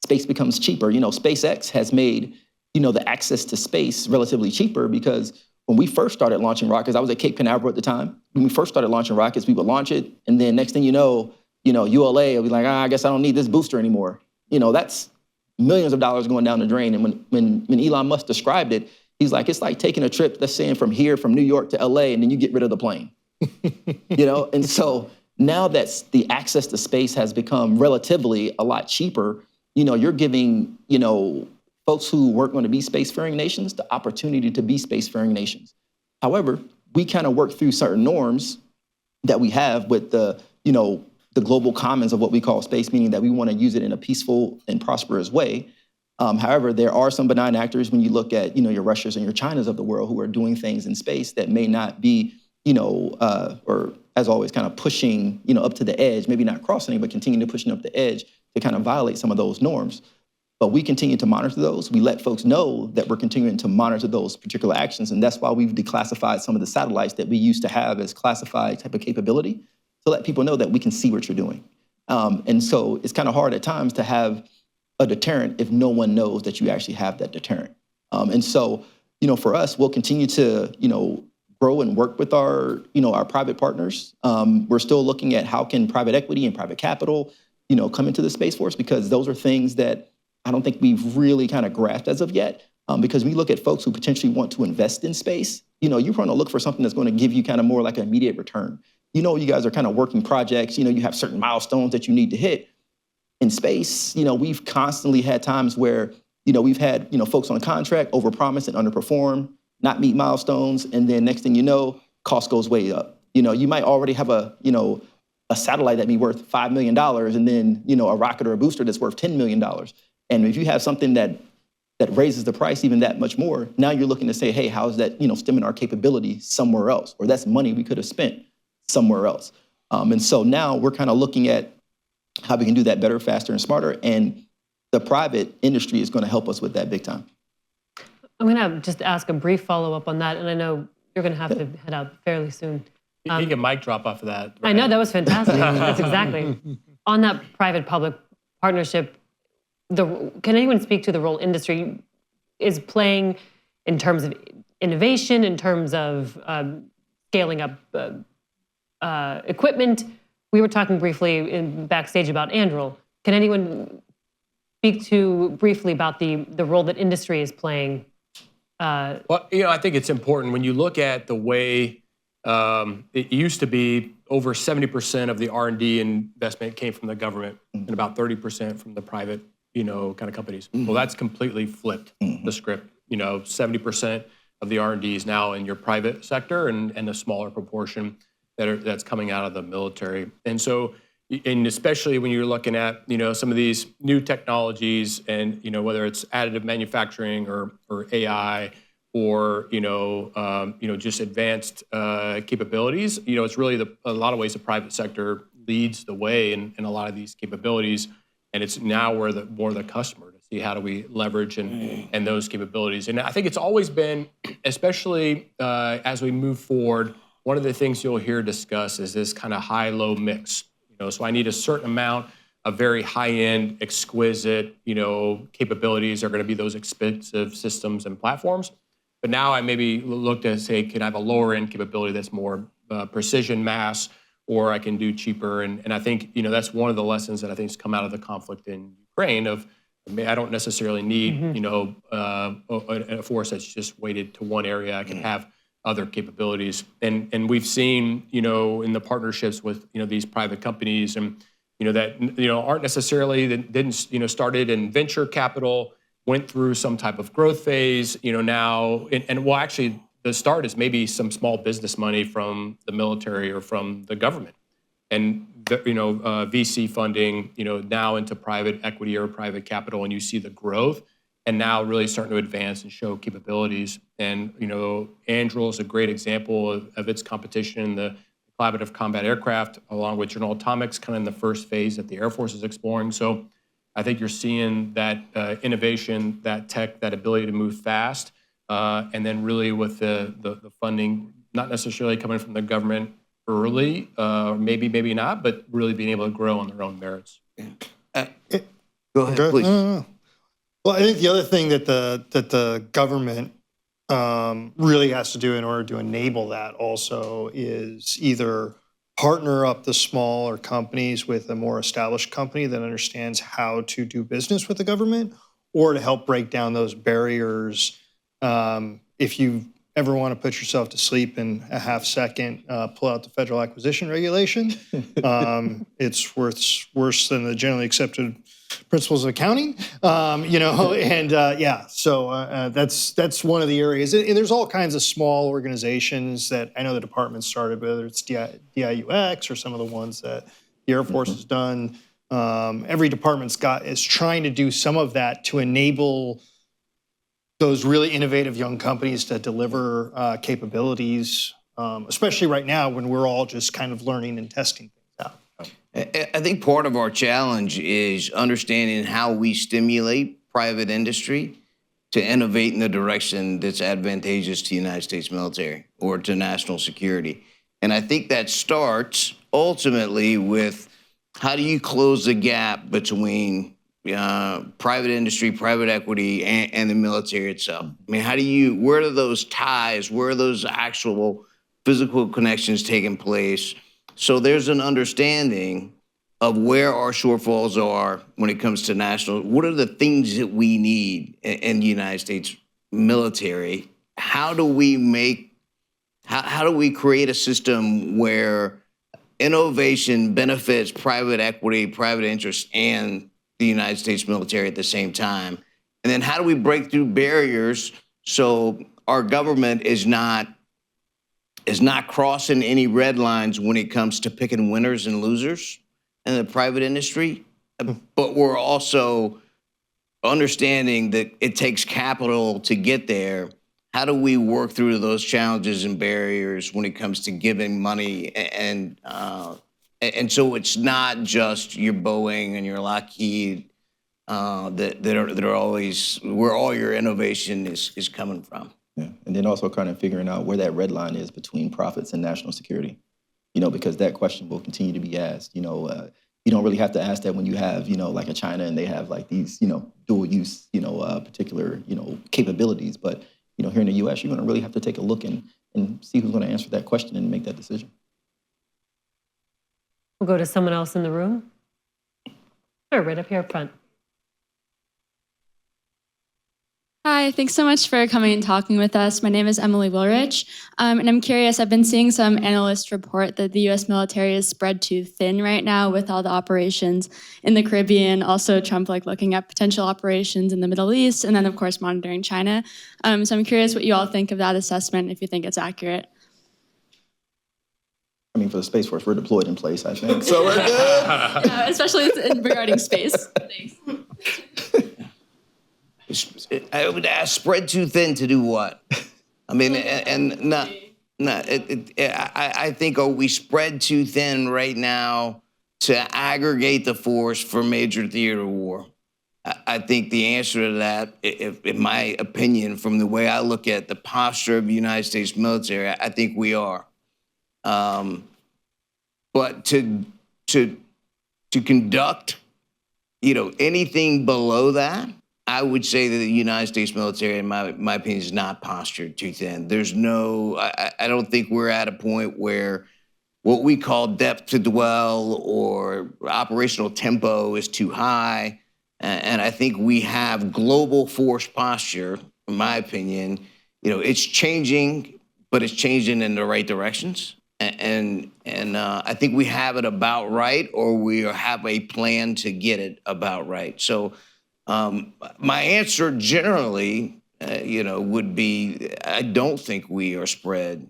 space becomes cheaper. SpaceX has made, the access to space relatively cheaper because when we first started launching rockets, I was at Cape Canaveral at the time. When we first started launching rockets, we would launch it. And then next thing ULA will be like, I guess I don't need this booster anymore. That's millions of dollars going down the drain. And when Elon Musk described it, he's like, it's like taking a trip, let's say from New York to LA, and then you get rid of the plane. And so now that the access to space has become relatively a lot cheaper, you're giving, folks who weren't going to be spacefaring nations the opportunity to be spacefaring nations. However, we kind of work through certain norms that we have with the global commons of what we call space, meaning that we want to use it in a peaceful and prosperous way. However, there are some benign actors when you look at, your Russias and your Chinas of the world who are doing things in space that may not be, or as always, kind of pushing, up to the edge, maybe not crossing, but continuing to pushing up the edge to kind of violate some of those norms. But we continue to monitor those. We let folks know that we're continuing to monitor those particular actions. And that's why we've declassified some of the satellites that we used to have as classified type of capability to let people know that we can see what you're doing. And so it's kind of hard at times to have a deterrent if no one knows that you actually have that deterrent. And so, for us, we'll continue to, grow and work with our private partners. We're still looking at how can private equity and private capital, come into the Space Force, because those are things that I don't think we've really kind of grasped as of yet. Because we look at folks who potentially want to invest in space, you're going to look for something that's going to give you kind of more like an immediate return. You guys are kind of working projects, you have certain milestones that you need to hit. In space, we've constantly had times where, we've had, folks on contract overpromise and underperform, not meet milestones, and then next thing you know, cost goes way up. You might already have a satellite that be worth $5 million and then, a rocket or a booster that's worth $10 million. And if you have something that raises the price even that much more, now you're looking to say, hey, how is that, stemming our capability somewhere else? Or that's money we could have spent somewhere else. And so now we're kind of looking at how we can do that better, faster, and smarter. And the private industry is going to help us with that big time. I'm going to just ask a brief follow-up on that, and I know you're going to have to head out fairly soon. You can mic drop off of that. Right? I know, that was fantastic. That's exactly. On that private-public partnership, can anyone speak to the role industry is playing in terms of innovation, in terms of scaling up equipment? We were talking briefly in backstage about Anduril. Can anyone speak to briefly about the role that industry is playing? Well, I think it's important when you look at the way it used to be. Over 70% of the R&D investment came from the government, and about 30% from the private, kind of companies. Well, that's completely flipped the script. 70% of the R&D is now in your private sector, and a smaller proportion that's coming out of the military. And so, and especially when you're looking at, some of these new technologies and, whether it's additive manufacturing or AI or, just advanced capabilities, it's really a lot of ways the private sector leads the way in a lot of these capabilities. And it's now where more the customer to see how do we leverage and those capabilities. And I think it's always been, especially as we move forward, one of the things you'll hear discussed is this kind of high-low mix. So I need a certain amount of very high-end, exquisite, capabilities are going to be those expensive systems and platforms. But now I maybe look to say, can I have a lower-end capability that's more precision mass, or I can do cheaper? And I think, that's one of the lessons that I think has come out of the conflict in Ukraine of, I don't necessarily need, a force that's just weighted to one area. I can have other capabilities. And we've seen, in the partnerships with, these private companies and, that, aren't necessarily, that didn't, started in venture capital, went through some type of growth phase, now, and well, actually, the start is maybe some small business money from the military or from the government. And, VC funding, now into private equity or private capital, and you see the growth, and now really starting to advance and show capabilities. And, Anduril is a great example of its competition, the collaborative combat aircraft, along with General Atomics, kind of in the first phase that the Air Force is exploring. So I think you're seeing that innovation, that tech, that ability to move fast, and then really with the funding, not necessarily coming from the government early, maybe not, but really being able to grow on their own merits. Go ahead, please. Well, I think the other thing that the government really has to do in order to enable that also is either partner up the smaller companies with a more established company that understands how to do business with the government, or to help break down those barriers. If you ever want to put yourself to sleep in a half second, pull out the Federal Acquisition Regulation. It's worse than the generally accepted principles of accounting, so that's one of the areas. And there's all kinds of small organizations that I know the department started, whether it's DIUX or some of the ones that the Air Force has done. Every department's is trying to do some of that to enable those really innovative young companies to deliver capabilities, especially right now when we're all just kind of learning and testing things out. I think part of our challenge is understanding how we stimulate private industry to innovate in the direction that's advantageous to the United States military or to national security. And I think that starts ultimately with how do you close the gap between private industry, private equity, and the military itself? I mean, where are those ties? Where are those actual physical connections taking place? So there's an understanding of where our shortfalls are when it comes to national. What are the things that we need in the United States military? How do we create a system where innovation benefits private equity, private interest, and the United States military at the same time? And then how do we break through barriers so our government is not crossing any red lines when it comes to picking winners and losers in the private industry, but we're also understanding that it takes capital to get there. How do we work through those challenges and barriers when it comes to giving money? And so it's not just your Boeing and your Lockheed that are always where all your innovation is coming from. Yeah, and then also kind of figuring out where that red line is between profits and national security, because that question will continue to be asked. You don't really have to ask that when you have, like a China and they have like these, dual use, particular, capabilities. But, here in the U.S., you're going to really have to take a look and see who's going to answer that question and make that decision. We'll go to someone else in the room. Sure, right up here up front. Hi, thanks so much for coming and talking with us. My name is Emily Wilrich, and I'm curious, I've been seeing some analysts report that the U.S. military is spread too thin right now with all the operations in the Caribbean, also Trump looking at potential operations in the Middle East, and then of course monitoring China. So I'm curious what you all think of that assessment, if you think it's accurate. I mean, for the Space Force, we're deployed in place, I think. So we're good. Yeah, especially regarding space. Thanks. I would ask, spread too thin to do what? I mean, I think, are we spread too thin right now to aggregate the force for major theater war? I think the answer to that, in my opinion, from the way I look at the posture of the United States military, I think we are. But to conduct, anything below that, I would say that the United States military, in my opinion, is not postured too thin. There's I don't think we're at a point where what we call depth to dwell or operational tempo is too high. And I think we have global force posture, in my opinion. It's changing, but it's changing in the right directions. And I think we have it about right, or we have a plan to get it about right. So My answer generally, would be I don't think we are spread.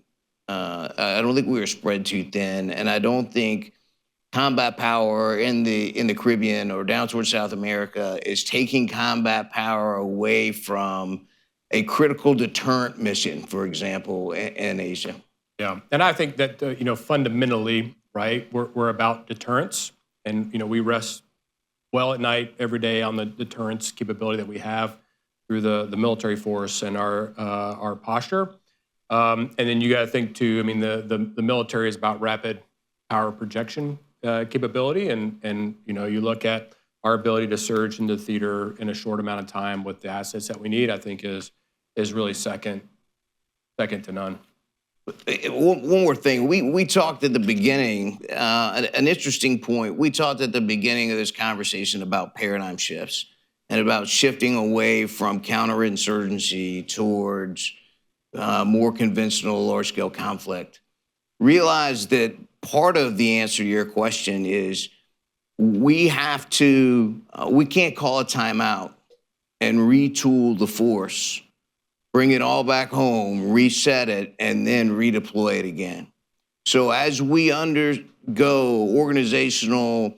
I don't think we are spread too thin, and I don't think combat power in the Caribbean or down towards South America is taking combat power away from a critical deterrent mission, for example, in Asia. Yeah, and I think that fundamentally, right, we're about deterrence, and we rest well at night every day on the deterrence capability that we have through the military force and our posture. And then you got to think too. I mean, the military is about rapid power projection capability, and you look at our ability to surge into theater in a short amount of time with the assets that we need. I think is really second to none. One more thing. We talked at the beginning, an interesting point. We talked at the beginning of this conversation about paradigm shifts and about shifting away from counterinsurgency towards more conventional large-scale conflict. Realize that part of the answer to your question is we can't call a timeout and retool the force, bring it all back home, reset it, and then redeploy it again. So as we undergo organizational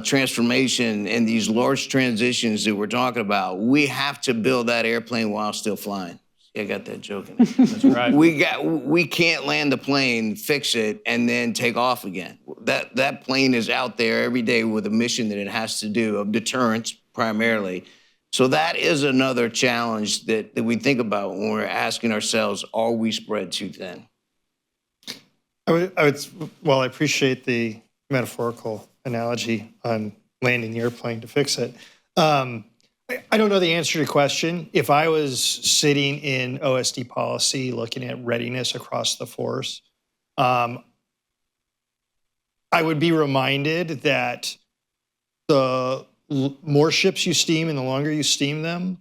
transformation and these large transitions that we're talking about, we have to build that airplane while still flying. I got that joke in there. That's right. We can't land the plane, fix it, and then take off again. That plane is out there every day with a mission that it has to do of deterrence primarily. So that is another challenge that we think about when we're asking ourselves, are we spread too thin? I appreciate the metaphorical analogy on landing the airplane to fix it. I don't know the answer to your question. If I was sitting in OSD policy looking at readiness across the force, I would be reminded that the more ships you steam and the longer you steam them,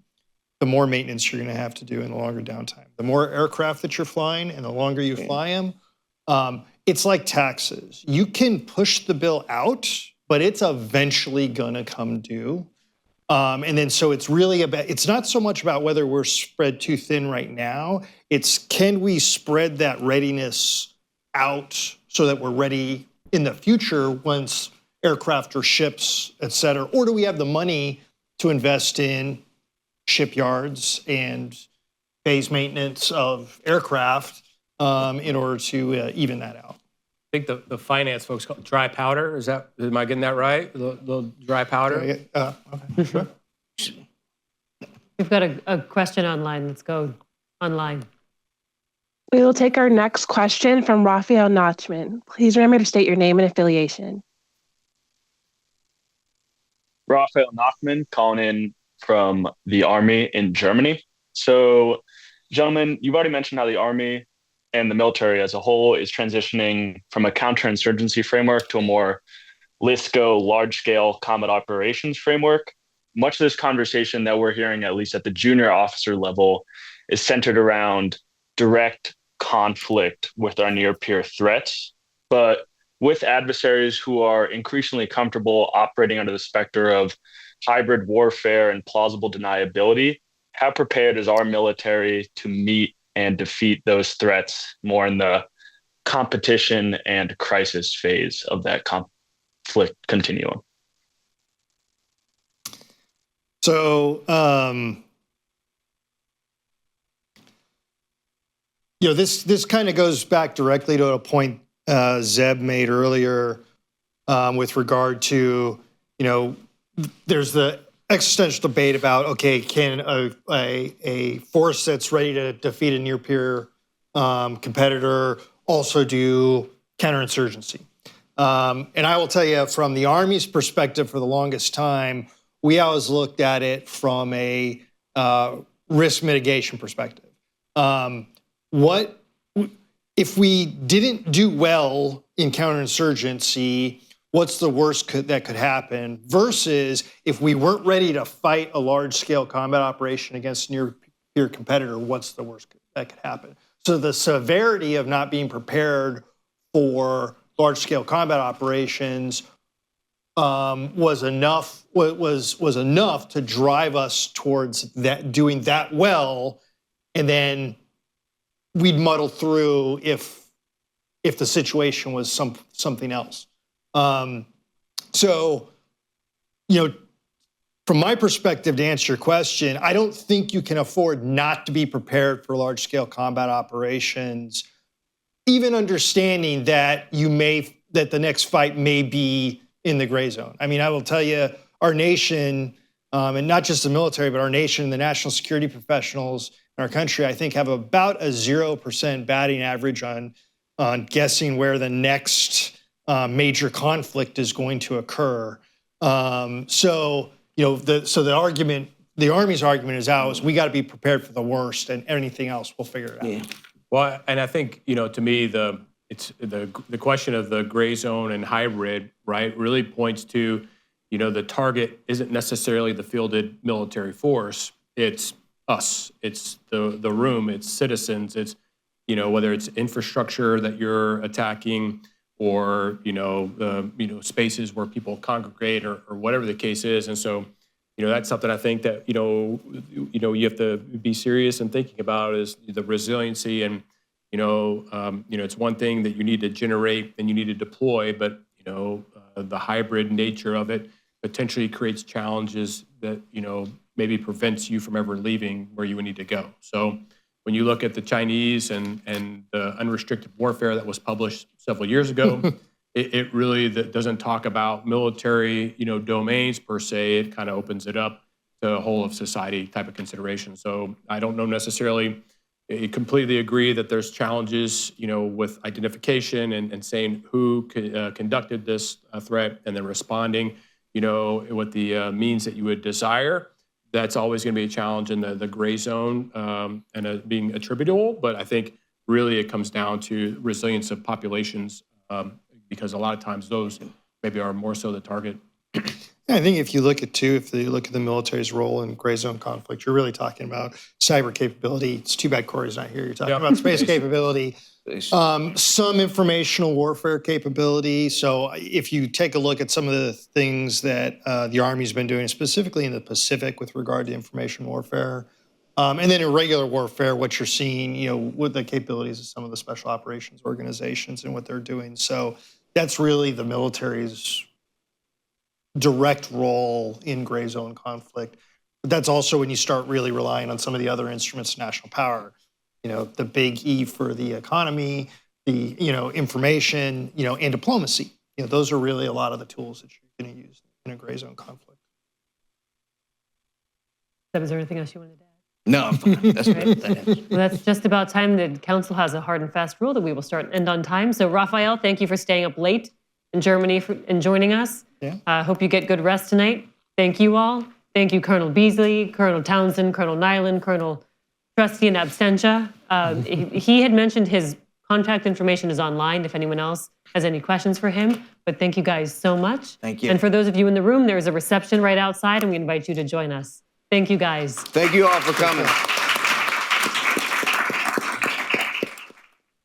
the more maintenance you're going to have to do and the longer downtime. The more aircraft that you're flying and the longer you fly them, it's like taxes. You can push the bill out, but it's eventually going to come due. And then so it's really about, it's not so much about whether we're spread too thin right now, it's can we spread that readiness out so that we're ready in the future once aircraft or ships, et cetera, or do we have the money to invest in shipyards and base maintenance of aircraft in order to even that out? I think the finance folks call it dry powder. Am I getting that right? The dry powder? Okay, sure. We've got a question online. Let's go online. We will take our next question from Raphael Notchman. Please remember to state your name and affiliation. Raphael Nachman, calling in from the Army in Germany. So, gentlemen, you've already mentioned how the Army and the military as a whole is transitioning from a counterinsurgency framework to a more LISCO, large-scale combat operations framework. Much of this conversation that we're hearing, at least at the junior officer level, is centered around direct conflict with our near-peer threats. But with adversaries who are increasingly comfortable operating under the specter of hybrid warfare and plausible deniability, how prepared is our military to meet and defeat those threats more in the competition and crisis phase of that conflict continuum? So, this kind of goes back directly to a point Zeb made earlier with regard to, there's the existential debate about, okay, can a force that's ready to defeat a near-peer competitor also do counterinsurgency? And I will tell you, from the Army's perspective for the longest time, we always looked at it from a risk mitigation perspective. What if we didn't do well in counterinsurgency? What's the worst that could happen? Versus if we weren't ready to fight a large-scale combat operation against a near-peer competitor, what's the worst that could happen? So the severity of not being prepared for large-scale combat operations was enough to drive us towards that, doing that well, and then we'd muddle through if the situation was something else. So, from my perspective, to answer your question, I don't think you can afford not to be prepared for large-scale combat operations, even understanding that that the next fight may be in the gray zone. I mean, I will tell you, our nation, and not just the military, but our nation, the national security professionals in our country, I think have about a 0% batting average on guessing where the next major conflict is going to occur. So the argument, the Army's argument is out, is we got to be prepared for the worst, and anything else we'll figure it out. Yeah. Well, and I think, to me, the question of the gray zone and hybrid, right, really points to, the target isn't necessarily the fielded military force. It's us. It's the room. It's citizens. It's, whether it's infrastructure that you're attacking, or spaces where people congregate, or whatever the case is. And so, that's something I think that you have to be serious and thinking about, is the resiliency. And it's one thing that you need to generate and you need to deploy, but the hybrid nature of it potentially creates challenges that maybe prevents you from ever leaving where you would need to go. So when you look at the Chinese and the unrestricted warfare that was published several years ago, it really doesn't talk about military, domains per se. It kind of opens it up to a whole of society type of consideration. So I don't know necessarily, I completely agree that there's challenges, with identification and saying who conducted this threat, and then responding, with the means that you would desire. That's always going to be a challenge in the gray zone, and being attributable. But I think really it comes down to resilience of populations, because a lot of times those maybe are more so the target. I think if you look at the military's role in gray zone conflict, you're really talking about cyber capability. It's too bad Corey's not here. You're talking about space capability, some informational warfare capability. So if you take a look at some of the things that the Army's been doing, specifically in the Pacific with regard to information warfare, and then in regular warfare, what you're seeing, with the capabilities of some of the special operations organizations and what they're doing. So that's really the military's direct role in gray zone conflict. But that's also when you start really relying on some of the other instruments of national power, the big E for the economy, the, information, and diplomacy. Those are really a lot of the tools that you're going to use in a gray zone conflict. Is there anything else you wanted to add? No, I'm fine. That's Right. Well, that's just about time. The council has a hard and fast rule that we will start and end on time. So Raphael, thank you for staying up late in Germany and joining us. Yeah. Hope you get good rest tonight. Thank you all. Thank you, Colonel Beasley, Colonel Townsend, Colonel Nyland, Colonel Trustee in absentia. He had mentioned his contact information is online if anyone else has any questions for him. But thank you guys so much. Thank you. And for those of you in the room, there is a reception right outside, and we invite you to join us. Thank you, guys. Thank you all for coming.